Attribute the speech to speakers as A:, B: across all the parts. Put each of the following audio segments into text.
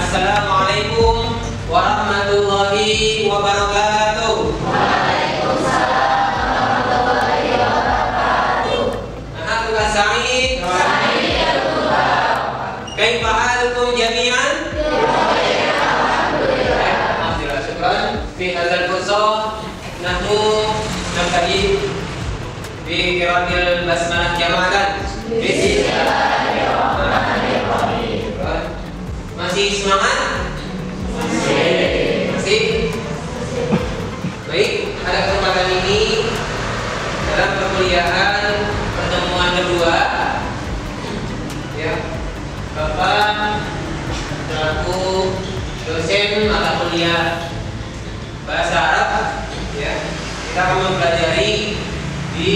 A: Assalamualaikum warahmatullahi wabarakatuh.
B: Waalaikumsalam warahmatullahi wabarakatuh.
A: Tugas Sa'id. Kaifa halukum jami'an? Alhamdulillah, syukran. Fi hadzal fursah nahnu nabtadi bi qiraatil basmalah jama'atan. Masih semangat? Masih? Baik, pada kesempatan ini dalam perkuliahan pertemuan kedua, ya, Bapak selaku dosen mata kuliah bahasa Arab, ya, kita akan mempelajari di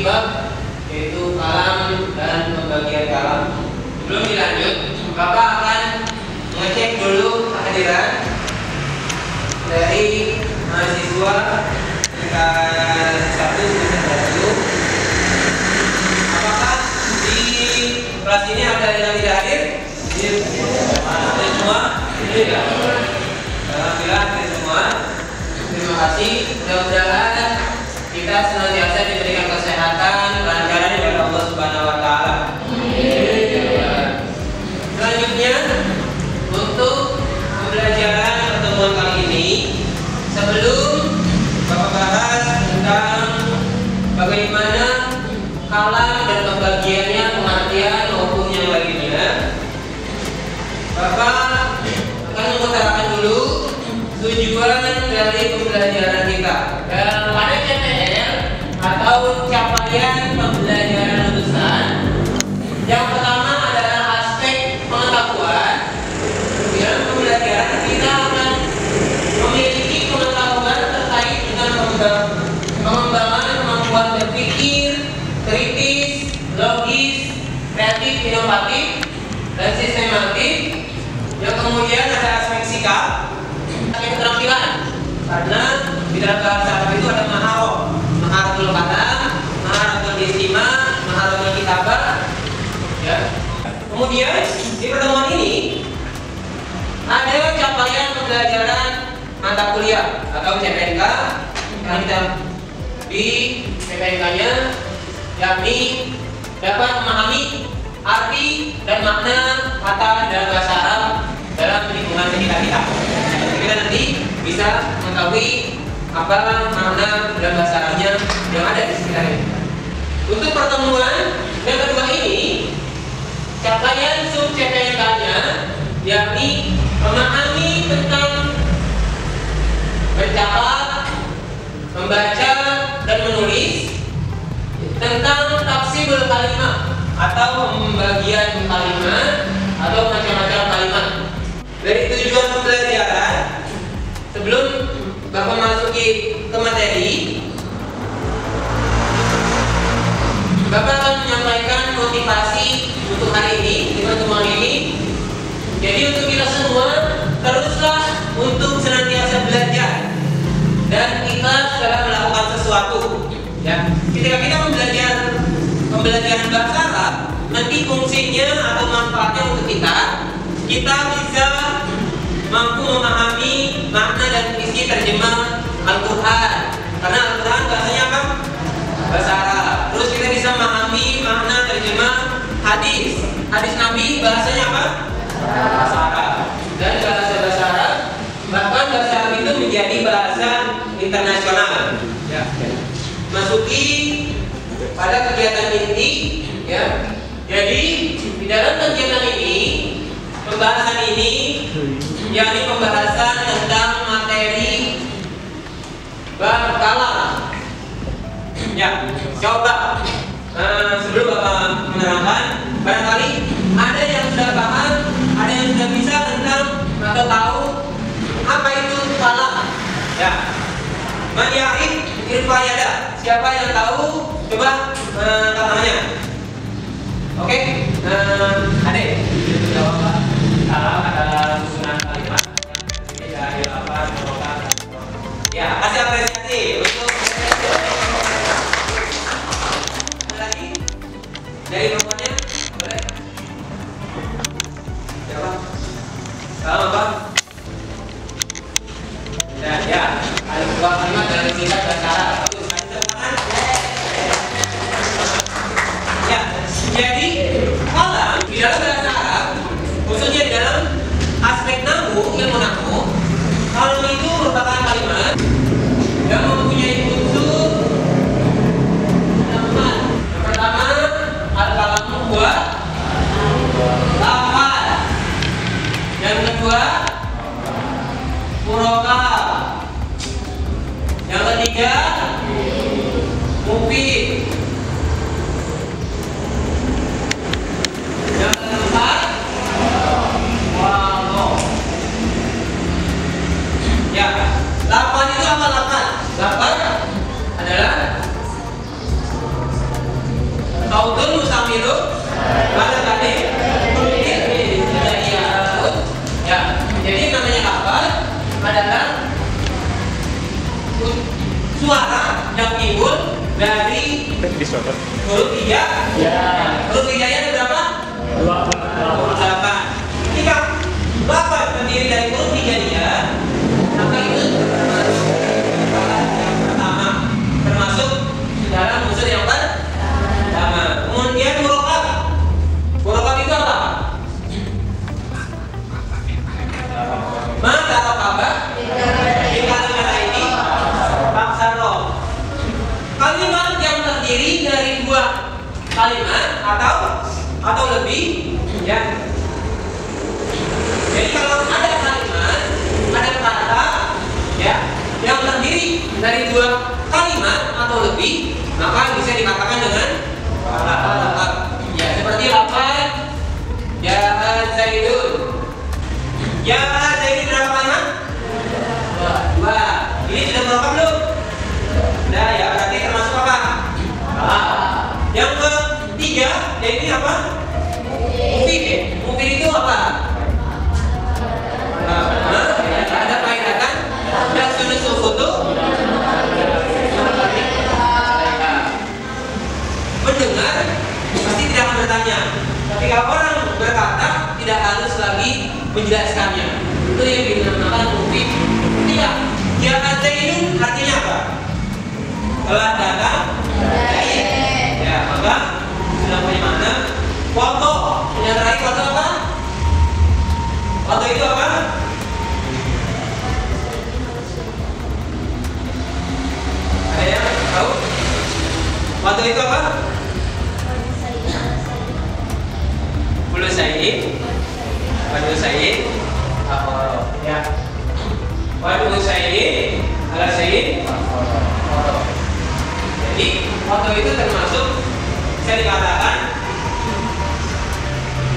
A: bab yaitu kalam dan pembagian kalam. Sebelum dilanjut, Bapak akan mengecek dulu kehadiran dari mahasiswa tingkat 1 semester 1. Apakah di kelas ini ada yang tidak hadir? Ada semua? Tidak. Alhamdulillah hadir semua. Terima kasih. Mudah-mudahan kita senantiasa diberikan kesehatan, kelancaran dari Allah Subhanahu wa taala. Selanjutnya, untuk pembelajaran pertemuan kali ini, sebelum Bapak bahas tentang bagaimana kalam dan pembagiannya, pengertian maupun yang lainnya, Bapak akan mengutarakan dulu tujuan dari pembelajaran kita. Dan pada CPR atau capaian pembelajaran lulusan, yang pertama adalah aspek pengetahuan. Dalam pembelajaran kita akan memiliki pengetahuan terkait dengan pengembangan kemampuan berpikir, kritis, logis, kreatif, inovatif, dan sistematik. Yang kemudian ada aspek sikap, aspek keterampilan. Karena di dalam bahasa Arab itu ada maharatul kalam, maharatul istima', maharatul kitabah. Ya. Kemudian di pertemuan ini ada capaian pembelajaran mata kuliah atau CPNK yang kita di CPNK-nya, yakni dapat memahami arti dan makna kata dalam bahasa Arab dalam lingkungan sekitar kita. Kita nanti bisa mengetahui apa makna dalam bahasa Arabnya yang ada di sekitarnya. Untuk pertemuan yang kedua ini, capaian sub CPNK-nya yakni memahami tentang mencatat, membaca dan menulis, tentang taksibul kalimat atau pembagian kalimat atau macam-macam kalimat. Dari tujuan pembelajaran, sebelum Bapak masuki ke materi, Bapak akan menyampaikan motivasi untuk hari ini, di pertemuan ini. Jadi untuk kita semua, teruslah untuk senantiasa belajar dan ikhlas dalam melakukan sesuatu. Ya, ketika kita pembelajaran bahasa Arab, nanti fungsinya atau manfaatnya untuk kita bisa mampu memahami makna dan isi terjemah Al-Quran. Karena Al-Quran bahasanya apa? Bahasa Arab. Terus kita bisa memahami makna terjemah hadis Nabi, bahasanya apa? Bahasa Arab. Dan bahasa Arab, bahkan bahasa Arab itu menjadi bahasa internasional. Ya. Masuki pada kegiatan inti, ya. Jadi di dalam kegiatan ini, pembahasan ini, yakni pembahasan tentang materi bab kalam. Ya, coba sebelum Bapak menerangkan, barangkali ada yang sudah paham, ada yang sudah bisa tentang atau tahu apa itu kalam. Ya, man ya'rif irfa yada. Siapa yang tahu, coba angkat tangannya. Oke, Adek, jawab Pak. Kalam adalah susunan kalimat yang tidak dilafaz, merupakan. Ya, kasih apresiasi untuk. Ada lagi dari perempuannya, boleh? Siapa? Salam Pak. Sautun musamilu pada tadi ya. Jadi namanya lafaz adalah suara yang timbul dari huruf tiga. Huruf tiganya ada berapa? 8. Jika lafaz terdiri dari huruf tiga dia, maka itu yang pertama termasuk dalam unsur yang pertama. Kemudian murokab. Murokab itu apa? Maka apa? Di kalimat ini taksaro. Kalimat yang terdiri dari dua kalimat atau lebih, ya. Jadi kalau ada kalimat, ada kata, ya, yang terdiri dari dua kalimat atau lebih, maka bisa dikatakan dengan murokab. Ya, seperti lafaz ya Zaidun. Ya Zaidun berapa kalimat? 2. Ini sudah murokab belum? Nah, ya berarti termasuk apa? Yang ketiga, yaitu apa? Mufid. Mufid itu apa? Ada faedahkan dan sunusul foto. Mendengar pasti tidak akan bertanya. Tapi kalau orang berkata tidak harus lagi menjelaskannya. Itu yang dinamakan mufid. Tidak. Ya Zaidun artinya apa? Telah datang. Ya, maka sudah punya mana? Foto. Yang terakhir foto apa? Foto itu apa? Ada yang tahu? Foto itu apa? Bulu Said. Bulu Said. Ya. Bulu Said. Ala Said. Jadi foto itu termasuk bisa dikatakan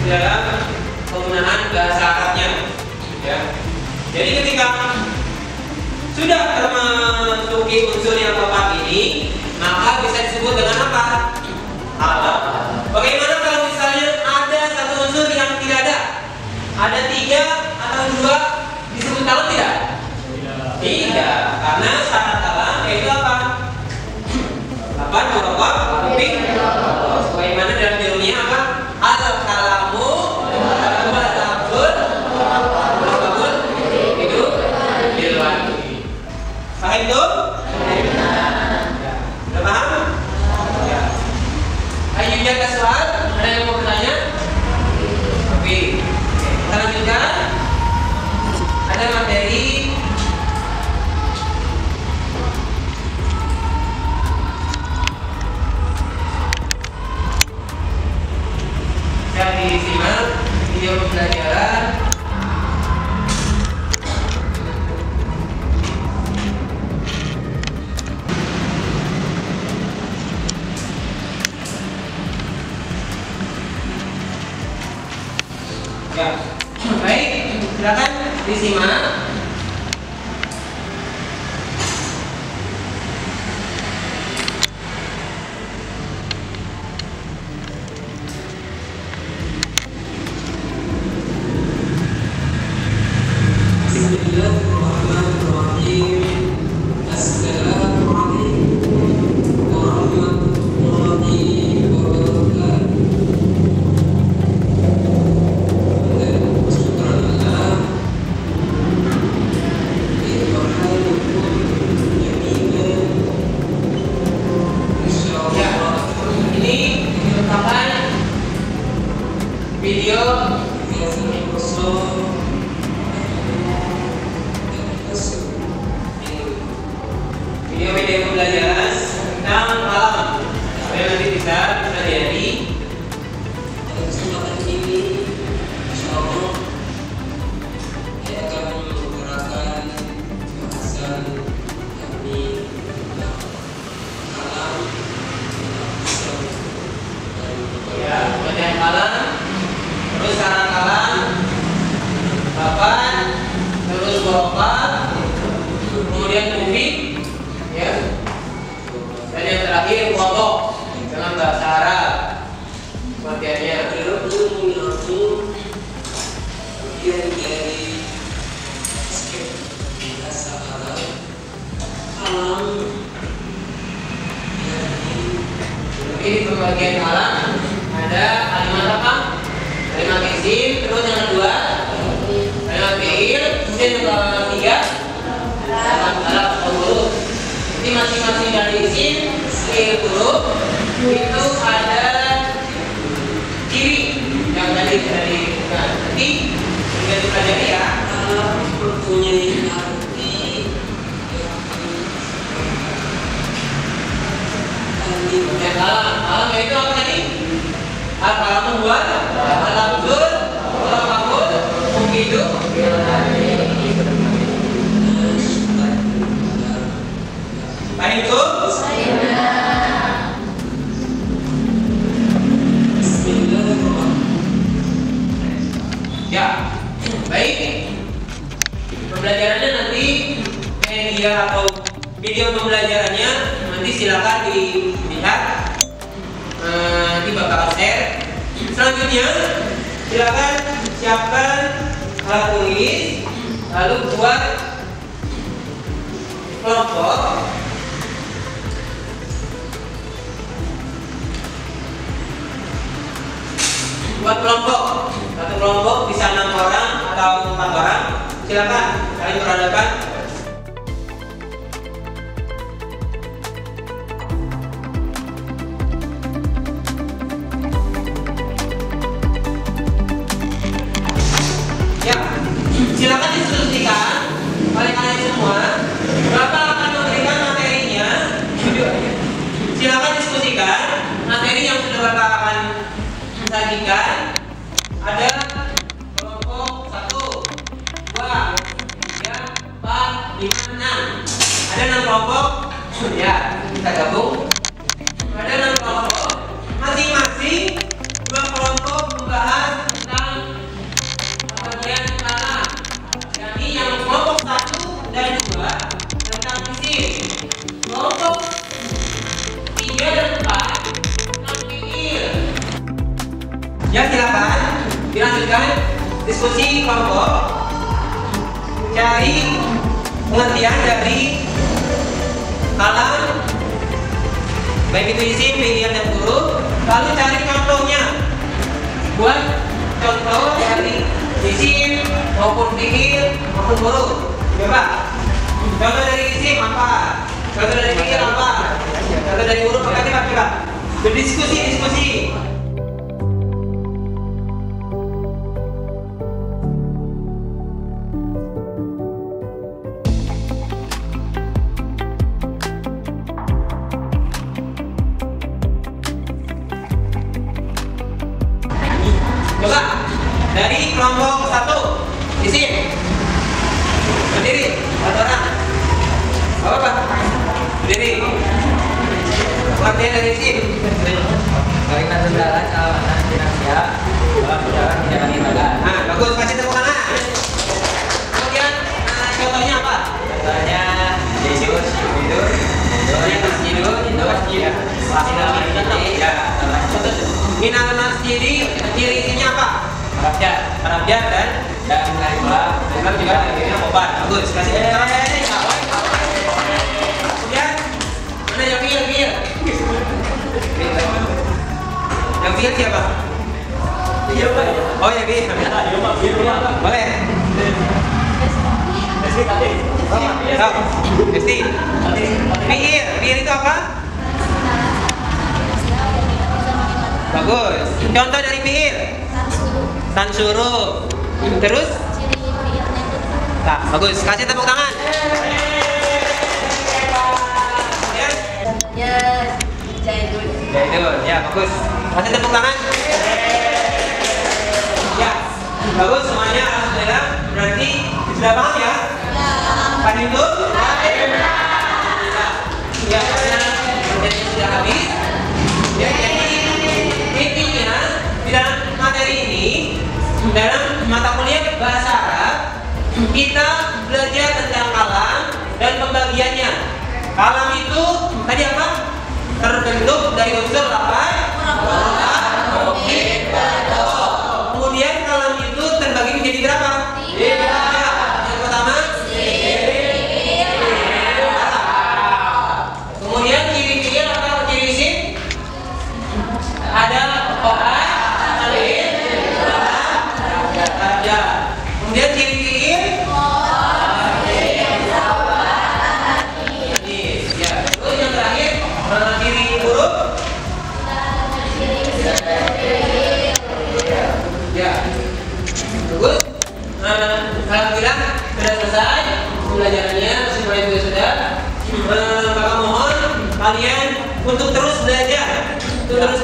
A: dalam penggunaan bahasa Arabnya, ya. Jadi ketika sudah termasuki unsur yang keempat ini, maka bisa disebut dengan apa? Alam. Bagaimana kalau misalnya ada satu unsur yang tidak ada? Ada 3 atau 2 disebut alam tidak? Tidak, karena syarat alam yaitu apa? Apa? Murokab, mufid. Bagaimana dalam judulnya apa? Al-kalamu wal-lafzul murokabun itu bilwani. Paham itu? Sudah paham? Ya. Ayo ke soal. Ada yang mau bertanya? Oke. Kita lanjutkan. Ada materi yang disimak video pembelajaran ya. Baik, silakan disimak. Video pembelajaran tentang alam supaya nanti bisa dipelajari. Kesempatan ini insyaallah saya akan menggunakan bahasan kami tentang alam ya, bagian alam, terus syarat alam, Jadi pembagian kalam ada kalimat apa? Kalimat isim, terus yang kedua kalimat fiil, kemudian yang ketiga kalimat huruf. Jadi masing-masing dari isim, fiil, huruf itu ada ciri yang tadi nanti kita pelajari ya. Mempunyai arti yang kalam itu apa tadi? Kalam membuat, kalam zur, kalam makhluk, hidup. Baik itu. Ya, baik. Pembelajarannya nanti media atau video pembelajarannya nanti silakan dilihat. Nanti bakal share. Selanjutnya silakan siapkan alat tulis, lalu buat kelompok. Buat kelompok, satu kelompok bisa 6 orang atau 4 orang. Silakan kalian berhadapan. Ya, silakan diskusikan oleh kalian semua. Bapak akan memberikan materinya. Silakan diskusikan materi yang sudah Bapak akan sajikan. Ada kelompok 1, 2, 3, 4, 5, 6. Ada 6 kelompok. Ya, kita gabung. Ada 6 kelompok. Masing-masing 2 kelompok membahas tentang bagian kalam. Jadi yang kelompok 1 dan 2 tentang isim. Kelompok 3 dan 4 tentang fiil. Ya, silakan dilanjutkan diskusi kelompok. Cari pengertian dari kalam, baik itu isim, fiil, dan huruf. Lalu cari contohnya. Buat contoh dari isim maupun fiil maupun huruf. Coba. Contoh dari isim apa? Contoh dari fiil apa? Contoh dari huruf apa? Coba. Berdiskusi. Coba dari kelompok 1 isim berdiri, 1 orang. Apa? Berdiri. Pengertian dari isim.
C: Berikan saudara keamanan finansial dalam perjalanan tindakan ibadah.
A: Nah, bagus, kasih tepuk tangan. Kemudian contohnya apa?
C: Contohnya tidur, contohnya masjid,
A: Ya. Minal masjidi, ciri isimnya apa? Arabia dan
C: kalimah.
A: juga akhirnya obat. Bagus, kasih tepuk tangan. Kemudian mana yang fiil? Yang fiil siapa? Oh ya, fiil. Boleh. Esti. Fiil itu apa? Bagus. Contoh dari fiil. Tansuru. Terus? Nah, bagus. Kasih tepuk tangan.
B: Zaidun.
A: Ya, bagus. Kasih tepuk tangan. Ya, bagus semuanya. Alhamdulillah. Berarti sudah paham ya? Paham itu? Ya, jadi sudah habis. Ya, jadi intinya di dalam materi ini, dalam mata kuliah bahasa Arab, kita belajar tentang kalam dan pembagiannya. Kalam itu tadi apa? Terbentuk dari unsur lafaz, kemudian kalam itu terbagi menjadi berapa? Yang pertama, kemudian ciri fiil atau ciri isim?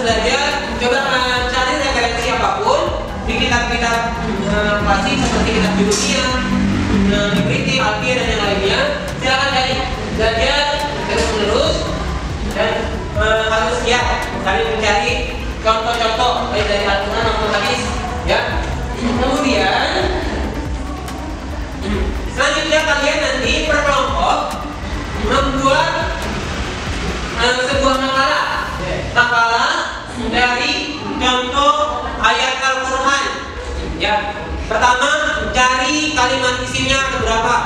A: belajar, coba cari referensi apapun di kitab-kitab klasik seperti kitab dunia, Kritik, Alfian dan yang lainnya. Silakan cari, belajar terus menerus dan harus giat saling mencari contoh-contoh baik dari Al-Quran maupun hadis, ya. Kemudian selanjutnya kalian nanti per kelompok membuat sebuah makalah dari contoh ayat Al-Quran, ya. Pertama, cari kalimat isinya ada berapa,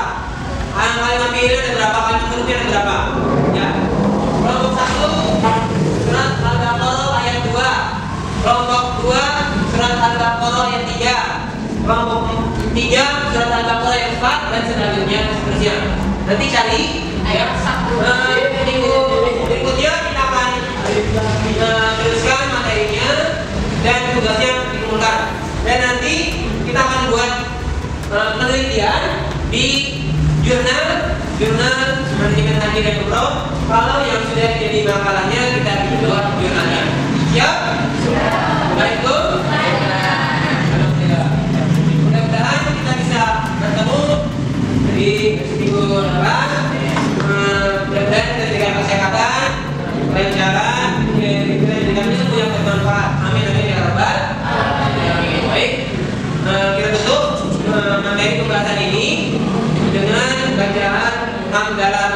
A: kalimat fi'ilnya ada berapa, kalimat hurufnya ada berapa, ya. Kelompok 1 surat Al-Baqarah ayat 2, kelompok 2 surat Al-Baqarah ayat 3, kelompok 3 surat Al-Baqarah ayat 4 dan seterusnya. Nanti cari, ya. Minggu berikutnya kita akan teruskan materinya dan tugasnya dikumpulkan. Dan nanti kita akan buat penelitian di jurnal manajemen haji dan umroh. Kalau yang sudah jadi makalahnya kita buat jurnalnya. Siap? Baik, Bu? Mudah-mudahan kita bisa bertemu di minggu depan. Mudah-mudahan kita diberikan kesehatan, kelancaran, diberikan ilmu yang bermanfaat. Amin amin ya rabbal alamin. Baik, kita tutup materi pembahasan ini dengan bacaan hamdalah